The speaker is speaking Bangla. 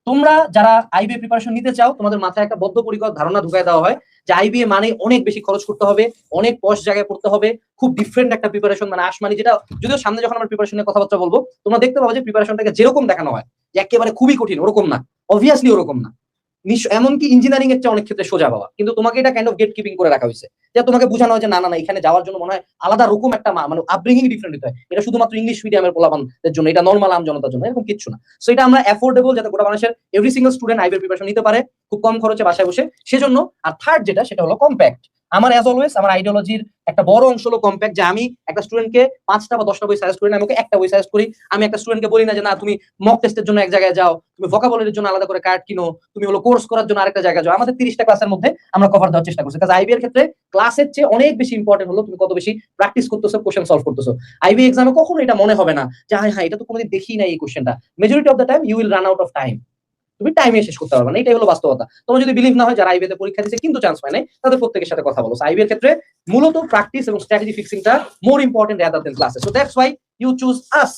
তোমরা যারা আইবিএ প্রিপারেশন নিতে চাও, তোমাদের মাথায় একটা বদ্ধপরিকর ধারণা ঢুকাই দেওয়া হয় যে আইবিএ মানে অনেক বেশি খরচ করতে হবে, অনেক পশ জায়গায় পড়তে হবে, খুব ডিফারেন্ট একটা প্রিপারেশন, মানে আসমানি, যেটা যদিও সামনে যখন আমরা প্রিপারেশনের কথাবার্তা বলবো তোমরা দেখতে পাবো যে প্রিপারেশনটাকে যেরকম দেখানো হয় যে একেবারে খুবই কঠিন, ওরকম না, অবভিয়াসলি ওরকম না। এমনকি ইঞ্জিনিয়ারিং এর চেয়ে অনেক ক্ষেত্রে সোজা বাবা, কিন্তু তোমাকে এটা কাইন্ড অফ গেট কিপিং করে রাখা হয়েছে, যে তোমাকে বোঝানো হয় যে না না না, এখানে যাওয়ার জন্য মনে হয় আলাদা রকম একটা মানে আপব্রিঙ্গিং ডিফারেন্ট হতে হয়, এটা শুধুমাত্র ইংলিশ মিডিয়ামের পোলাপানদের জন্য, এটা নর্মাল আম জনতার জন্য এরকম কিছু না। সো এটা আমরা অ্যাফোর্ডেবল, যাতে গোটা মানুষের every single student IBA preparation নিতে পারে খুব কম খরচে বাসায় বসে, সেজন্য। আর থার্ড যেটা, সেটা হলো কম্প্যাক্ট। আমার অ্যাজ অলওয়েজ আমার আইডিওলজির একটা বড় অংশ হলো কম্প্যাক্ট, যে আমি একটা স্টুডেন্টকে 5টা বা 10টা বই সাজেস্ট করি না, আমি ওকে একটা বই সাজেস্ট করি। আমি একটা স্টুডেন্টকে বলি না যে না তুমি মক টেস্টের জন্য এক জায়গায় যাও, তুমি ভোকাবুলারির জন্য আলাদা করে কার্ড কিনো, তুমি হলো কোর্স করার জন্য আরেকটা জায়গায় যাও। আমাদের 30টা ক্লাসের মধ্যে আমরা কভার দেওয়ার চেষ্টা করছি, কারণ আইবি এর ক্ষেত্রে ক্লাসের চেয়ে অনেক বেশি ইম্পর্টেন্ট হলো তুমি কত বেশি প্র্যাকটিস করতেছো, কোশ্চেন সলভ করতেছো। আইবি এক্সামে কখনো এটা মনে হবে না যে হ্যাঁ হ্যাঁ এটা তো কোনোদিন দেখি না এই কোশ্চেনটা। Majority of the time you will run out of time, তুমি টাইমে শেষ করতে পারবে না, এটাই হলো বাস্তবতা। তোমার যদি বিলিভ না হয়, যারা আইবিএতে পরীক্ষা দিচ্ছে কিন্তু চান্স পায় নাই, তাদের প্রত্যেকের সাথে কথা বলো। আইবি এর ক্ষেত্রে মূলত প্র্যাকটিস এবং স্ট্র্যাটেজি ফিক্সিংটা more important rather than classes. So that's why you choose us.